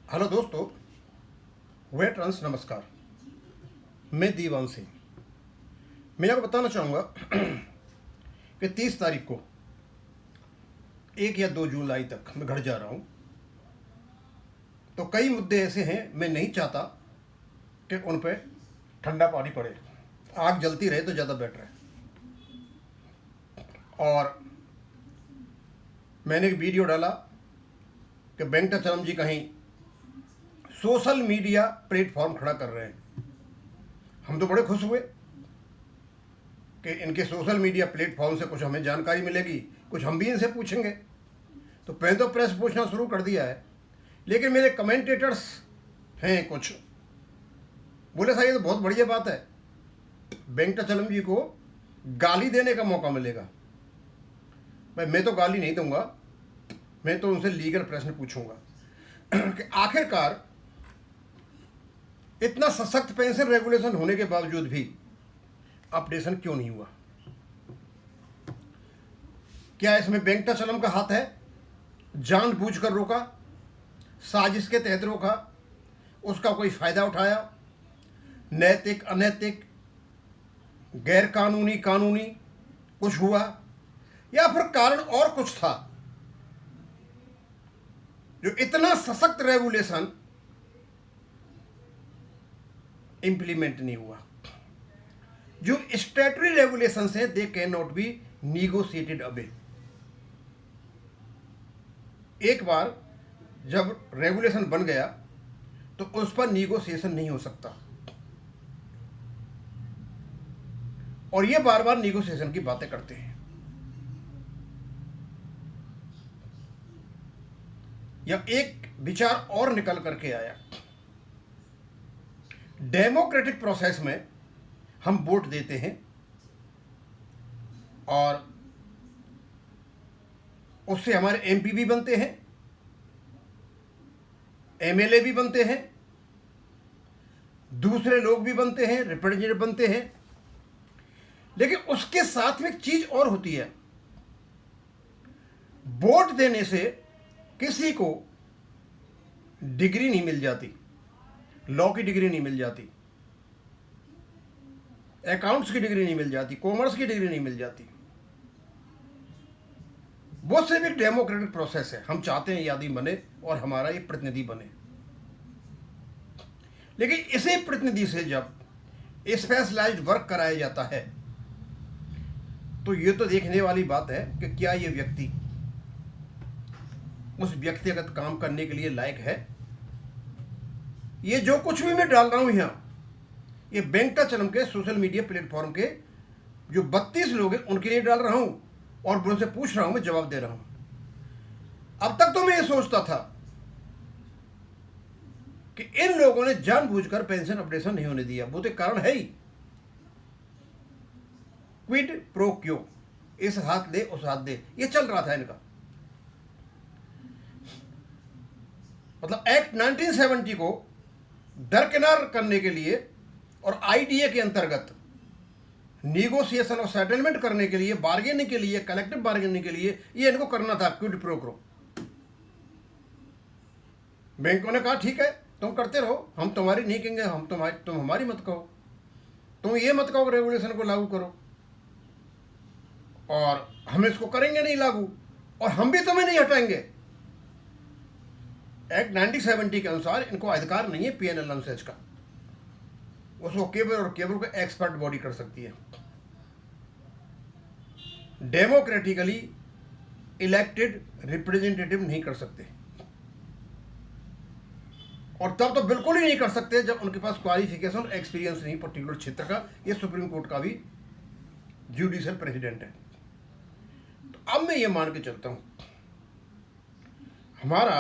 Hello दोस्तों, veterans नमस्कार। मैं दीवान सिंह। मैं आपको बताना चाहूँगा कि 30 तारीख को 1 या 2 जुलाई तक मैं घर जा रहा हूँ। तो कई मुद्दे ऐसे हैं, मैं नहीं चाहता कि उन पर ठंडा पानी पड़े। आग जलती रहे तो ज़्यादा बेटर है। और मैंने एक वीडियो डाला कि वेंकटाचलम जी कहीं सोशल मीडिया प्लेटफॉर्म खड़ा कर रहे हैं। हम तो बड़े खुश हुए कि इनके सोशल मीडिया प्लेटफॉर्म से कुछ हमें जानकारी मिलेगी, कुछ हम भी इनसे पूछेंगे। तो पहले तो प्रेस पूछना शुरू कर दिया है, लेकिन मेरे कमेंटेटर्स हैं कुछ, बोले साहब ये तो बहुत बढ़िया बात है, वेंकटाचलम जी को गाली देने का मौका मिलेगा। भाई मैं तो गाली नहीं दूंगा, मैं तो उनसे लीगल प्रश्न पूछूंगा कि आखिरकार इतना सशक्त पेंशन रेगुलेशन होने के बावजूद भी अपडेशन क्यों नहीं हुआ। क्या इसमें वेंकटाचलम का हाथ है? जानबूझकर रोका, साजिश के तहत रोका, उसका कोई फायदा उठाया, नैतिक अनैतिक, गैर कानूनी कानूनी कुछ हुआ, या फिर कारण और कुछ था जो इतना सशक्त रेगुलेशन इंप्लीमेंट नहीं हुआ। जो स्टैट्यूटरी रेगुलेशन है they can not be negotiated away. एक बार जब रेगुलेशन बन गया तो उस पर निगोशिएशन नहीं हो सकता, और ये बार बार निगोशिएशन की बातें करते हैं। या एक विचार और निकल करके आया, डेमोक्रेटिक प्रोसेस में हम वोट देते हैं और उससे हमारे एमपी भी बनते हैं, एमएलए भी बनते हैं, दूसरे लोग भी बनते हैं, रिप्रेजेंटेटिव बनते हैं। लेकिन उसके साथ में एक चीज और होती है, वोट देने से किसी को डिग्री नहीं मिल जाती, लॉ की डिग्री नहीं मिल जाती, अकाउंट्स की डिग्री नहीं मिल जाती, कॉमर्स की डिग्री नहीं मिल जाती। वो सिर्फ एक डेमोक्रेटिक प्रोसेस है। हम चाहते हैं ये आदमी बने और हमारा ये प्रतिनिधि बने, लेकिन इसी प्रतिनिधि से जब स्पेशलाइज्ड वर्क कराया जाता है तो ये तो देखने वाली बात है कि क्या ये व्यक्ति उस व्यक्तिगत काम करने के लिए लायक है। ये जो कुछ भी मैं डाल रहा हूं यहां, ये वेंकटाचलम के सोशल मीडिया प्लेटफॉर्म के जो 32 लोग हैं उनके लिए डाल रहा हूं और उनसे पूछ रहा हूं, मैं जवाब दे रहा हूं। अब तक तो मैं ये सोचता था कि इन लोगों ने जानबूझकर पेंशन अपडेशन नहीं होने दिया। वो तो कारण है ही, क्विड प्रो क्यो, इस हाथ दे उस हाथ दे, ये चल रहा था इनका। मतलब एक्ट 1970 को दरकिनार करने के लिए और आईडीए के अंतर्गत निगोशिएशन और सेटलमेंट करने के लिए, बार्गेनिंग के लिए, कलेक्टिव बार्गेनिंग के लिए ये इनको करना था, क्विड प्रो क्रो। बैंकों ने कहा ठीक है तुम करते रहो, हम तुम्हारी नहीं कहेंगे, हम तुम हमारी मत कहो, तुम ये मत कहो रेगुलेशन को लागू करो, और हम इसको करेंगे नहीं लागू, और हम भी तुम्हें नहीं हटाएंगे। एक्ट 1970 के अनुसार इनको अधिकार नहीं है पीएनएल अलाउंसेज का। उसको केवल और केवल को एक्सपर्ट बॉडी कर सकती है, डेमोक्रेटिकली इलेक्टेड रिप्रेजेंटेटिव नहीं कर सकते, और तब तो बिल्कुल ही नहीं कर सकते जब उनके पास क्वालिफिकेशन और एक्सपीरियंस नहीं पर्टिकुलर क्षेत्र का। ये सुप्रीम कोर्ट का भी जुडिशियल प्रेसिडेंट है। तो अब मैं ये मान के चलता हूं, हमारा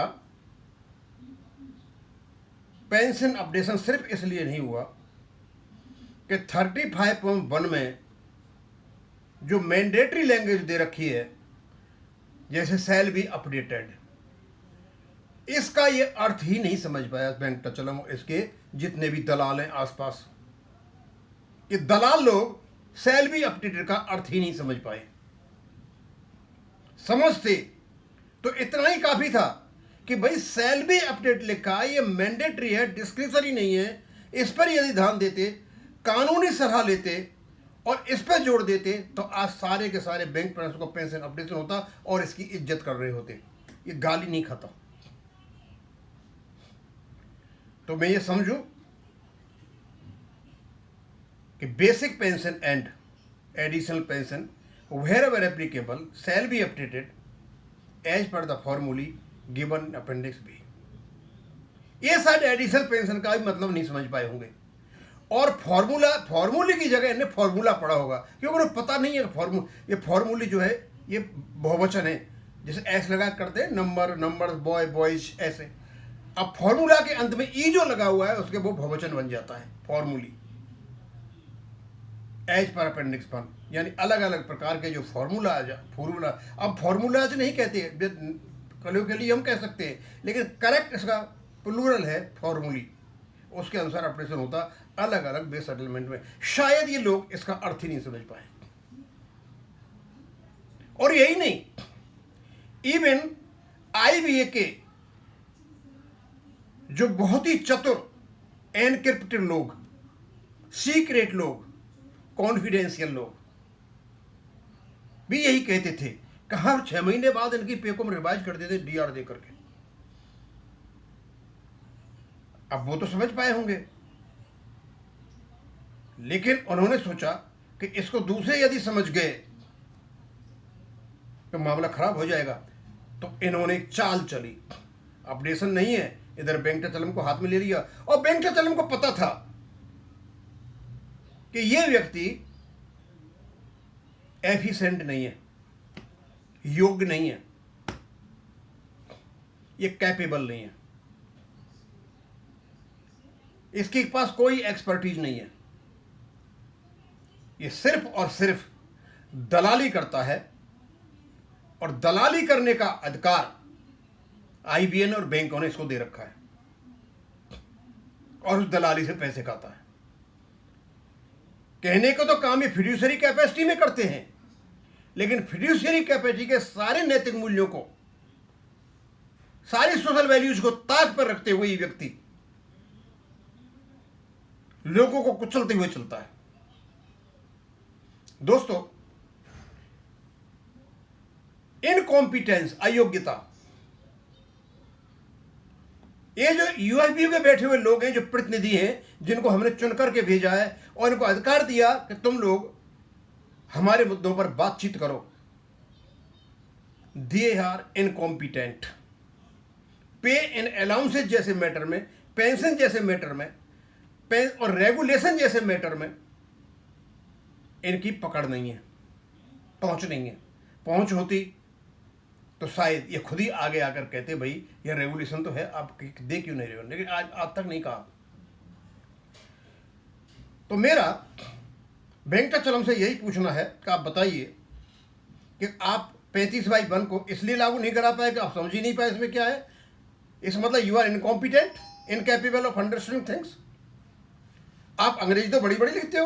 पेंशन अपडेशन सिर्फ इसलिए नहीं हुआ कि 35.1 में जो मैंडेटरी लैंग्वेज दे रखी है, जैसे शैल बी अपडेटेड, इसका ये अर्थ ही नहीं समझ पाया वेंकटाचलम और इसके जितने भी दलाल हैं आसपास। ये दलाल लोग शैल बी अपडेटेड का अर्थ ही नहीं समझ पाए। समझते तो इतना ही काफी था कि भाई सेल भी अपडेट लिखा है, ये मैंडेटरी है, डिस्क्रिशनरी नहीं है। इस पर यदि ध्यान देते, कानूनी सलाह लेते और इस पर जोड़ देते तो आज सारे के सारे बैंक ट्रांसफर को पेंशन अपडेशन होता और इसकी इज्जत कर रहे होते। ये गाली नहीं खाता। तो मैं ये समझूं कि basic pension and additional pension wherever applicable shall be updated as per the formulae given appendix B। ये शायद एडिशनल पेंशन का भी मतलब नहीं समझ पाए होंगे और फॉर्मूले की जगह इन्हें फॉर्मूला पढ़ा होगा, क्योंकि उन्हें पता नहीं है ये फॉर्मूले जो है ये बहुवचन है, जैसे एस लगा करते हैं नंबर बॉय बॉयज ऐसे। अब फॉर्मूला के अंत में ई जो लगा हुआ है उसके वो बहुवचन बन जाता है फॉर्मूली एज पर अपेंडिक्स 1, यानी अलग अलग प्रकार के जो फॉर्मूला अब फॉर्मूलाज नहीं कहते, कलोकियली हम कह सकते हैं, लेकिन करेक्ट इसका प्लूरल है फॉर्मूली। उसके अनुसार ऑपरेशन होता अलग अलग बेस सेटलमेंट में। शायद ये लोग इसका अर्थ ही नहीं समझ पाए। और यही नहीं, इवन IBA के जो बहुत ही चतुर एनक्रिप्टेड लोग, सीक्रेट लोग, कॉन्फिडेंशियल लोग भी यही कहते थे कि हर 6 महीने बाद इनकी पे को रिवाइज कर देते DR दे करके। अब वो तो समझ पाए होंगे, लेकिन उन्होंने सोचा कि इसको दूसरे यदि समझ गए तो मामला खराब हो जाएगा। तो इन्होंने एक चाल चली, अपडेशन नहीं है, इधर वेंकटाचलम को हाथ में ले लिया। और वेंकटाचलम को पता था कि ये व्यक्ति एफिशिएंट नहीं है, योग्य नहीं है, ये कैपेबल नहीं है, इसके पास कोई एक्सपर्टीज नहीं है, ये सिर्फ और सिर्फ दलाली करता है और दलाली करने का अधिकार IBA और बैंकों ने इसको दे रखा है और उस दलाली से पैसे खाता है। कहने को तो काम ये फिड्यूशियरी कैपेसिटी में करते हैं, लेकिन फिड्यूशियरी कैपेसिटी के सारे नैतिक मूल्यों को, सारी सोशल वैल्यूज को ताक पर रखते हुए ये व्यक्ति लोगों को कुचलते हुए चलता है। दोस्तों, इनकॉम्पिटेंस, अयोग्यता, ये जो UFBU के बैठे हुए लोग हैं, जो प्रतिनिधि हैं, जिनको हमने चुन करके भेजा है और इनको अधिकार दिया कि तुम लोग हमारे मुद्दों पर बातचीत करो, दे are incompetent. Pay in allowances जैसे मैटर में, पेंशन जैसे मैटर में और रेगुलेशन जैसे मैटर में इनकी पकड़ नहीं है, पहुंच नहीं है। पहुंच होती तो शायद ये खुद ही आगे आकर कहते भाई ये रेगुलेशन तो है, आप दे क्यों नहीं रहे हो, लेकिन आज तक नहीं कहा। तो मेरा वेंकटाचलम से यही पूछना है कि आप बताइए कि आप 35/1 को इसलिए लागू नहीं करा पाए कि आप समझ ही नहीं पाए इसमें क्या है। इस मतलब you are incompetent, incapable of understanding things. आप अंग्रेजी तो बड़ी बड़ी लिखते हो,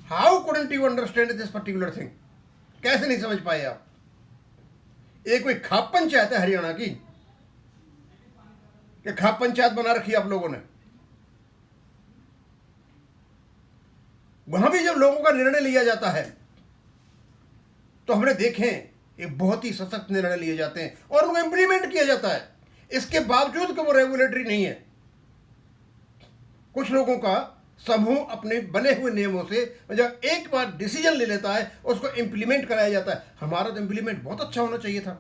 how couldn't you understand this particular thing? कैसे नहीं समझ पाए आप? एक कोई खाप पंचायत है हरियाणा की कि खाप पंचायत बना रखी है आप लोगों ने? वहां भी जब लोगों का निर्णय लिया जाता है तो हमने देखे एक बहुत ही सशक्त निर्णय लिए जाते हैं और उनको इंप्लीमेंट किया जाता है, इसके बावजूद कि वो रेगुलेटरी नहीं है। कुछ लोगों का समूह अपने बने हुए नियमों से जब एक बार डिसीजन ले लेता है उसको इंप्लीमेंट कराया जाता है। हमारा तो इंप्लीमेंट बहुत अच्छा होना चाहिए था,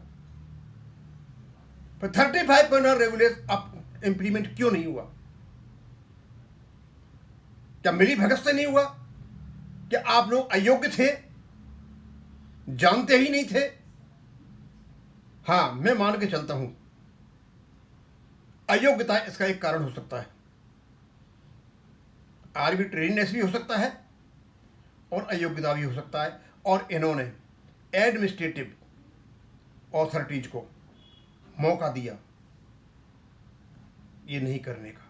पर 35 रेगुलेशन अब इंप्लीमेंट क्यों नहीं हुआ? क्या मिली भगत से नहीं हुआ? क्या आप लोग अयोग्य थे, जानते ही नहीं थे? हाँ, मैं मान के चलता हूं अयोग्यता इसका एक कारण हो सकता है, आर्बिट्रेरीनेस भी हो सकता है और अयोग्यता भी हो सकता है। और इन्होंने एडमिनिस्ट्रेटिव ऑथोरिटीज को मौका दिया ये नहीं करने का।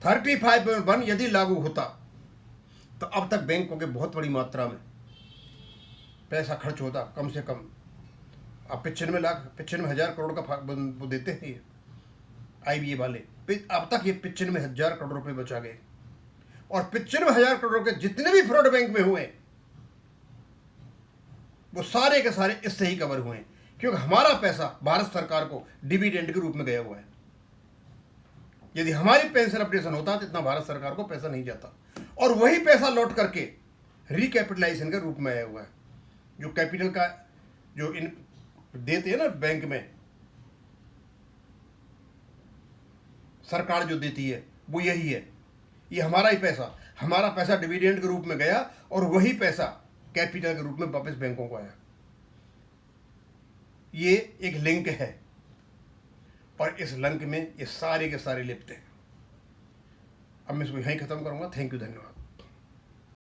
35/1 यदि लागू होता तो अब तक बैंकों के बहुत बड़ी मात्रा में पैसा खर्च होता, कम से कम अब 95,000 करोड़ का वो देते हैं ये IBA वाले। अब तक ये 95,000 करोड़ रुपए बचा गए, और 95,000 करोड़ के जितने भी फ्रॉड बैंक में हुए वो सारे के सारे इससे ही कवर हुए हैं, क्योंकि हमारा पैसा भारत सरकार को डिविडेंड के रूप में गया हुआ है। यदि हमारी पेंशन अपडेशन होता तो इतना भारत सरकार को पैसा नहीं जाता, और वही पैसा लौट करके रिकैपिटलाइजेशन के रूप में आया हुआ है। जो कैपिटल का जो इन देते हैं ना बैंक में, सरकार जो देती है वो यही है। ये हमारा पैसा डिविडेंड के रूप में गया, और वही पैसा कैपिटल के रूप में वापस बैंकों को आया। ये एक लिंक है, और इस लिंक में ये सारे के सारे लिप्त हैं। अब मैं इसको यहीं खत्म करूंगा। थैंक यू, धन्यवाद।